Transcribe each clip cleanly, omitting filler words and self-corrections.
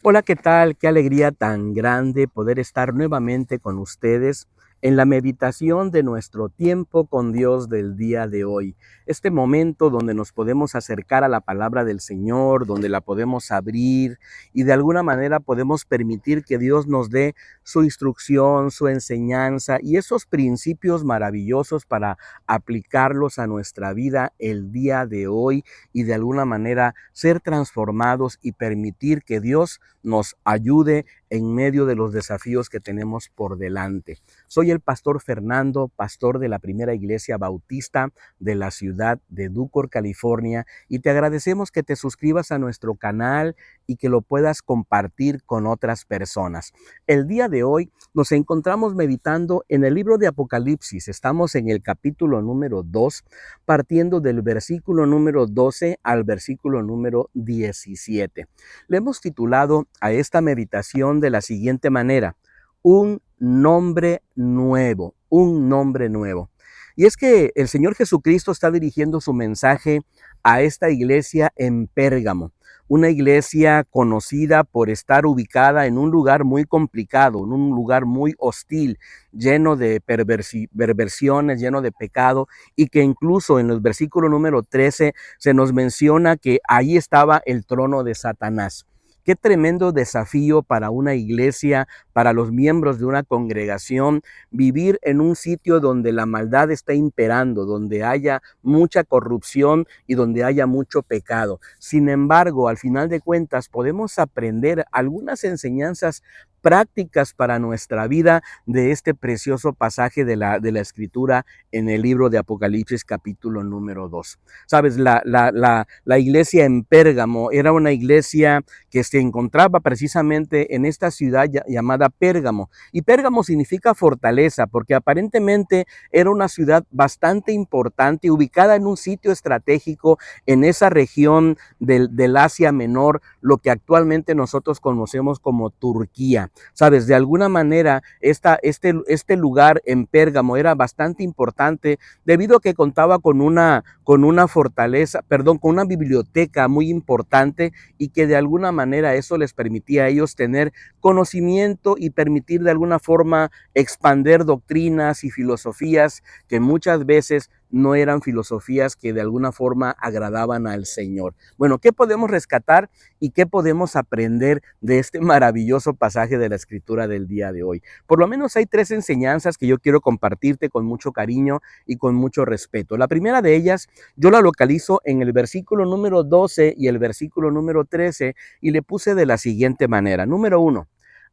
Hola, ¿qué tal? Qué alegría tan grande poder estar nuevamente con ustedes en la meditación de nuestro tiempo con Dios del día de hoy. Este momento donde nos podemos acercar a la palabra del Señor, donde la podemos abrir y de alguna manera podemos permitir que Dios nos dé su instrucción, su enseñanza y esos principios maravillosos para aplicarlos a nuestra vida el día de hoy y de alguna manera ser transformados y permitir que Dios nos ayude en medio de los desafíos que tenemos por delante. Soy el pastor Fernando, pastor de la Primera Iglesia Bautista de la ciudad de Ducor, California, y te agradecemos que te suscribas a nuestro canal y que lo puedas compartir con otras personas. El día de hoy nos encontramos meditando en el libro de Apocalipsis. Estamos en el capítulo número 2, partiendo del versículo número 12 al versículo número 17. Le hemos titulado a esta meditación de la siguiente manera: un nombre nuevo, un nombre nuevo. Y es que el Señor Jesucristo está dirigiendo su mensaje a esta iglesia en Pérgamo, una iglesia conocida por estar ubicada en un lugar muy complicado, en un lugar muy hostil, lleno de perversiones, lleno de pecado, y que incluso en el versículo número 13 se nos menciona que ahí estaba el trono de Satanás. Qué tremendo desafío para una iglesia, para los miembros de una congregación, vivir en un sitio donde la maldad está imperando, donde haya mucha corrupción y donde haya mucho pecado. Sin embargo, al final de cuentas, podemos aprender algunas enseñanzas prácticas para nuestra vida de este precioso pasaje de la Escritura en el libro de Apocalipsis capítulo número 2. Sabes, la iglesia en Pérgamo era una iglesia que se encontraba precisamente en esta ciudad llamada Pérgamo. Y Pérgamo significa fortaleza, porque aparentemente era una ciudad bastante importante, ubicada en un sitio estratégico en esa región del Asia Menor, lo que actualmente nosotros conocemos como Turquía. Sabes, de alguna manera este lugar en Pérgamo era bastante importante debido a que contaba con una fortaleza, perdón, con una biblioteca muy importante, y que de alguna manera eso les permitía a ellos tener conocimiento y permitir de alguna forma expander doctrinas y filosofías que muchas veces no eran filosofías que de alguna forma agradaban al Señor. Bueno, ¿qué podemos rescatar y qué podemos aprender de este maravilloso pasaje de la Escritura del día de hoy? Por lo menos hay tres enseñanzas que yo quiero compartirte con mucho cariño y con mucho respeto. La primera de ellas yo la localizo en el versículo número 12 y el versículo número 13, y le puse de la siguiente manera. Número 1.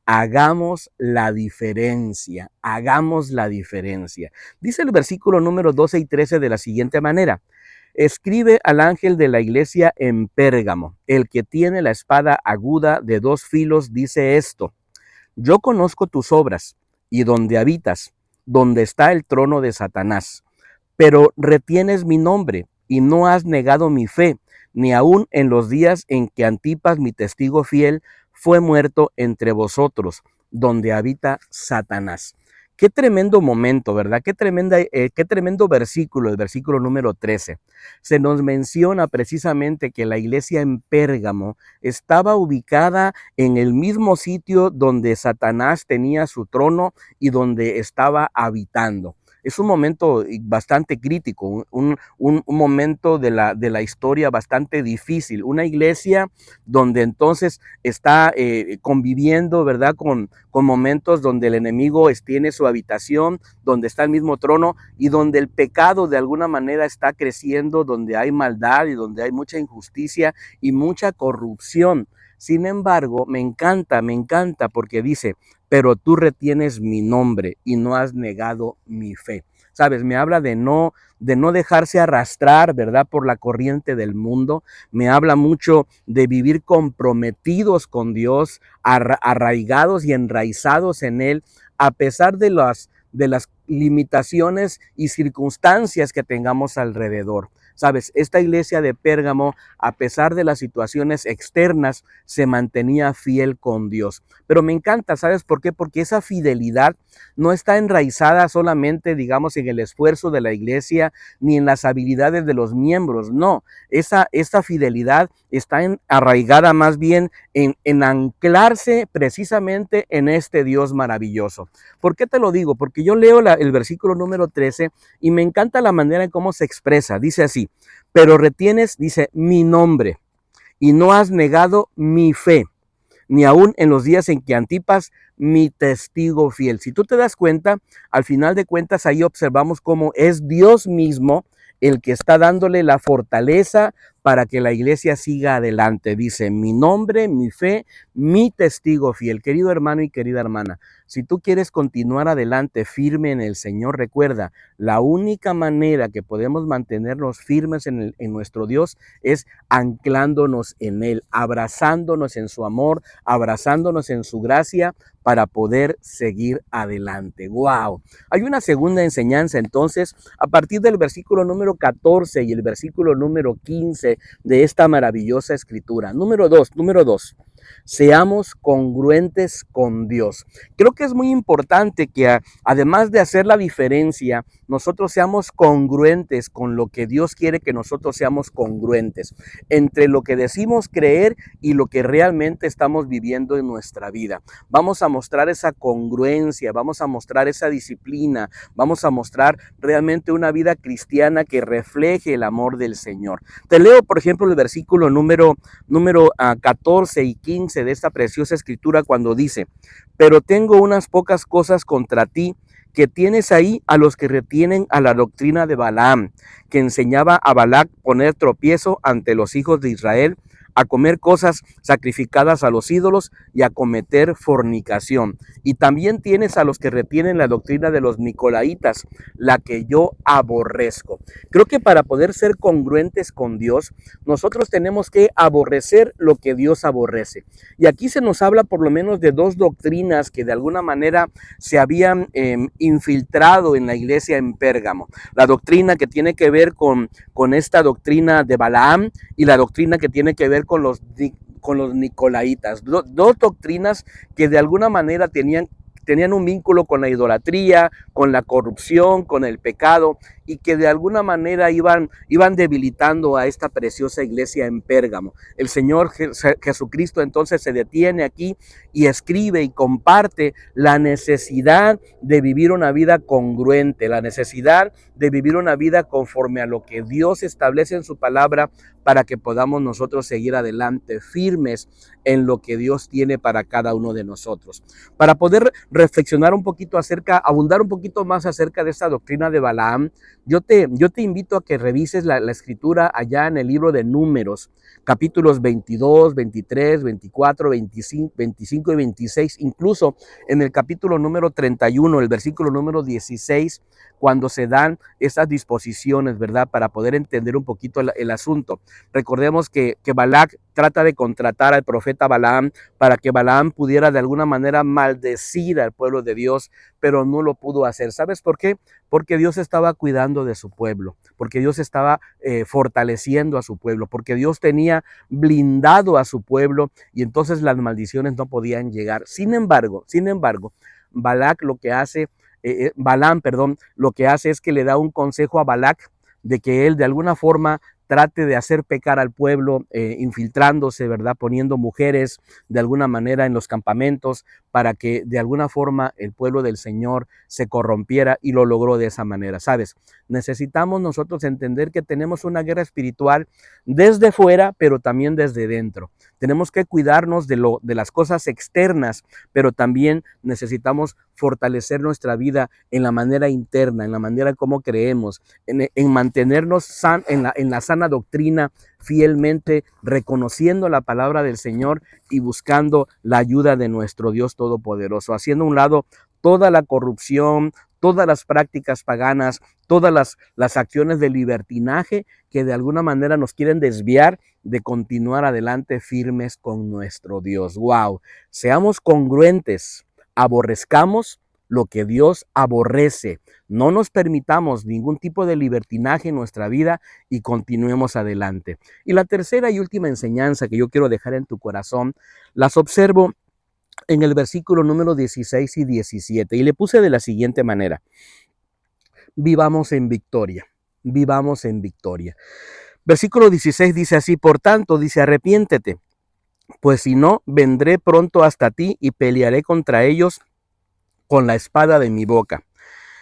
Hagamos la diferencia, hagamos la diferencia. Dice el versículo número 12 y 13 de la siguiente manera: escribe al ángel de la iglesia en Pérgamo, el que tiene la espada aguda de dos filos dice esto: yo conozco tus obras y donde habitas, donde está el trono de Satanás, pero retienes mi nombre y no has negado mi fe, ni aun en los días en que Antipas, mi testigo fiel, fue muerto entre vosotros, donde habita Satanás. Qué tremendo momento, ¿verdad? Qué tremendo versículo, el versículo número 13. Se nos menciona precisamente que la iglesia en Pérgamo estaba ubicada en el mismo sitio donde Satanás tenía su trono y donde estaba habitando. Es un momento bastante crítico, un momento de la historia bastante difícil. Una iglesia donde entonces está conviviendo, ¿verdad? Con momentos donde el enemigo tiene su habitación, donde está el mismo trono y donde el pecado de alguna manera está creciendo, donde hay maldad y donde hay mucha injusticia y mucha corrupción. Sin embargo, me encanta porque dice: pero tú retienes mi nombre y no has negado mi fe. Sabes, me habla de no dejarse arrastrar, ¿verdad?, por la corriente del mundo. Me habla mucho de vivir comprometidos con Dios, arraigados y enraizados en Él, a pesar de las limitaciones y circunstancias que tengamos alrededor. Sabes, esta iglesia de Pérgamo, a pesar de las situaciones externas, se mantenía fiel con Dios. Pero me encanta, ¿sabes por qué? Porque esa fidelidad no está enraizada solamente, digamos, en el esfuerzo de la iglesia ni en las habilidades de los miembros. No, esta fidelidad está arraigada más bien en anclarse precisamente en este Dios maravilloso. ¿Por qué te lo digo? Porque yo leo el versículo número 13 y me encanta la manera en cómo se expresa. Dice así, pero retienes, dice, mi nombre y no has negado mi fe, ni aún en los días en que Antipas, mi testigo fiel. Si tú te das cuenta, al final de cuentas ahí observamos cómo es Dios mismo el que está dándole la fortaleza para que la iglesia siga adelante. Dice, mi nombre, mi fe, mi testigo fiel. Querido hermano y querida hermana, si tú quieres continuar adelante firme en el Señor, recuerda, la única manera que podemos mantenernos firmes en nuestro Dios es anclándonos en Él, abrazándonos en su amor, abrazándonos en su gracia para poder seguir adelante. ¡Wow! Hay una segunda enseñanza entonces a partir del versículo número 14 y el versículo número 15 de esta maravillosa escritura. Número dos. Seamos congruentes con Dios. Creo que es muy importante que además de hacer la diferencia, nosotros seamos congruentes con lo que Dios quiere que nosotros seamos congruentes entre lo que decimos creer y lo que realmente estamos viviendo en nuestra vida. Vamos a mostrar esa congruencia, vamos a mostrar esa disciplina, vamos a mostrar realmente una vida cristiana que refleje el amor del Señor. Te leo, por ejemplo, el versículo número 14 y 15 de esta preciosa escritura cuando dice, pero tengo unas pocas cosas contra ti, que tienes ahí a los que retienen a la doctrina de Balaam, que enseñaba a Balac poner tropiezo ante los hijos de Israel, a comer cosas sacrificadas a los ídolos y a cometer fornicación. Y también tienes a los que retienen la doctrina de los nicolaitas, la que yo aborrezco. Creo que para poder ser congruentes con Dios, nosotros tenemos que aborrecer lo que Dios aborrece. Y aquí se nos habla por lo menos de dos doctrinas que de alguna manera se habían infiltrado en la iglesia en Pérgamo. La doctrina que tiene que ver con esta doctrina de Balaam y la doctrina que tiene que ver con los nicolaitas. Dos doctrinas que de alguna manera tenían un vínculo con la idolatría, con la corrupción, con el pecado, y que de alguna manera iban debilitando a esta preciosa iglesia en Pérgamo. El Señor Jesucristo entonces se detiene aquí y escribe y comparte la necesidad de vivir una vida congruente, la necesidad de vivir una vida conforme a lo que Dios establece en su palabra para que podamos nosotros seguir adelante firmes en lo que Dios tiene para cada uno de nosotros. Para poder reflexionar un poquito abundar un poquito más acerca de esta doctrina de Balaam, yo te invito a que revises la escritura allá en el libro de Números, capítulos 22, 23, 24, 25 y 26, incluso en el capítulo número 31, el versículo número 16, cuando se dan esas disposiciones, ¿verdad? Para poder entender un poquito el asunto. Recordemos que Balac trata de contratar al profeta Balaam para que Balaam pudiera de alguna manera maldecir al pueblo de Dios, pero no lo pudo hacer. ¿Sabes por qué? Porque Dios estaba cuidando de su pueblo, porque Dios estaba fortaleciendo a su pueblo, porque Dios tenía blindado a su pueblo y entonces las maldiciones no podían llegar. Sin embargo, Balac lo que hace, Balaam, perdón, lo que hace es que le da un consejo a Balac de que él de alguna forma trate de hacer pecar al pueblo, infiltrándose, ¿verdad? Poniendo mujeres de alguna manera en los campamentos para que de alguna forma el pueblo del Señor se corrompiera y lo logró de esa manera. ¿Sabes? Necesitamos nosotros entender que tenemos una guerra espiritual desde fuera, pero también desde dentro. Tenemos que cuidarnos de las cosas externas, pero también necesitamos fortalecer nuestra vida en la manera interna, en la manera como creemos, en mantenernos en la sana doctrina, fielmente reconociendo la palabra del Señor y buscando la ayuda de nuestro Dios Todopoderoso, haciendo a un lado toda la corrupción, todas las prácticas paganas, todas las acciones de libertinaje que de alguna manera nos quieren desviar de continuar adelante firmes con nuestro Dios. ¡Wow! Seamos congruentes, aborrezcamos lo que Dios aborrece. No nos permitamos ningún tipo de libertinaje en nuestra vida y continuemos adelante. Y la tercera y última enseñanza que yo quiero dejar en tu corazón, las observo en el versículo número 16 y 17, y le puse de la siguiente manera: vivamos en victoria, vivamos en victoria. Versículo 16 dice así: por tanto, dice, arrepiéntete, pues si no, vendré pronto hasta ti y pelearé contra ellos con la espada de mi boca.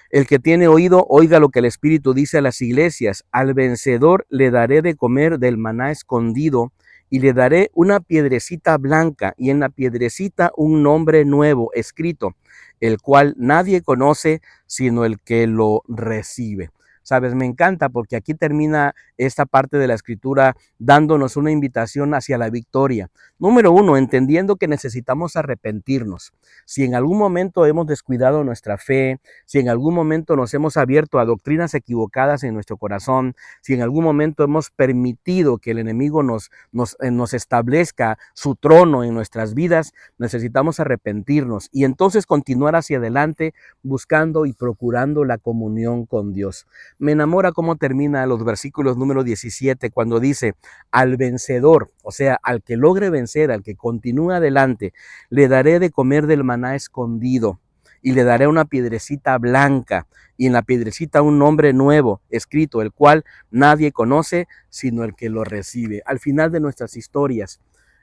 El que tiene oído, oiga lo que el Espíritu dice a las iglesias. Al vencedor le daré de comer del maná escondido, y le daré una piedrecita blanca, y en la piedrecita un nombre nuevo escrito, el cual nadie conoce sino el que lo recibe. Sabes, me encanta porque aquí termina esta parte de la escritura dándonos una invitación hacia la victoria. Número uno, entendiendo que necesitamos arrepentirnos. Si en algún momento hemos descuidado nuestra fe, si en algún momento nos hemos abierto a doctrinas equivocadas en nuestro corazón, si en algún momento hemos permitido que el enemigo nos establezca su trono en nuestras vidas, necesitamos arrepentirnos y entonces continuar hacia adelante buscando y procurando la comunión con Dios. Me enamora cómo termina los versículos número 17 cuando dice: al vencedor, o sea, al que logre vencer, al que continúe adelante, le daré de comer del maná escondido, y le daré una piedrecita blanca, y en la piedrecita un nombre nuevo escrito, el cual nadie conoce sino el que lo recibe. Al final de nuestras historias,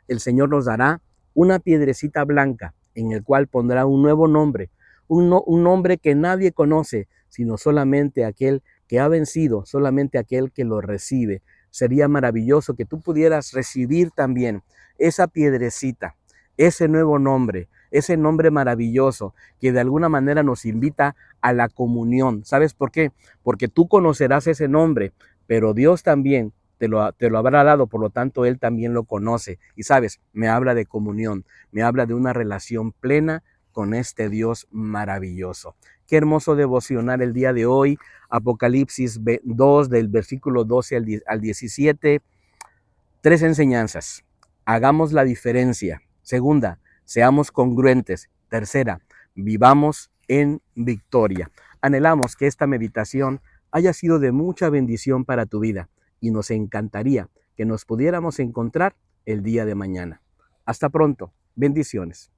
el Señor nos dará una piedrecita blanca en el cual pondrá un nuevo nombre, un nombre que nadie conoce sino solamente aquel que ha vencido, solamente aquel que lo recibe. Sería maravilloso que tú pudieras recibir también esa piedrecita, ese nuevo nombre, ese nombre maravilloso que de alguna manera nos invita a la comunión. ¿Sabes por qué? Porque tú conocerás ese nombre, pero Dios también te lo habrá dado, por lo tanto Él también lo conoce. Y sabes, me habla de comunión, me habla de una relación plena con este Dios maravilloso. Qué hermoso devocionar el día de hoy. Apocalipsis 2, del versículo 12 al 17. 3 enseñanzas. Hagamos la diferencia. Segunda, seamos congruentes. Tercera, vivamos en victoria. Anhelamos que esta meditación haya sido de mucha bendición para tu vida y nos encantaría que nos pudiéramos encontrar el día de mañana. Hasta pronto. Bendiciones.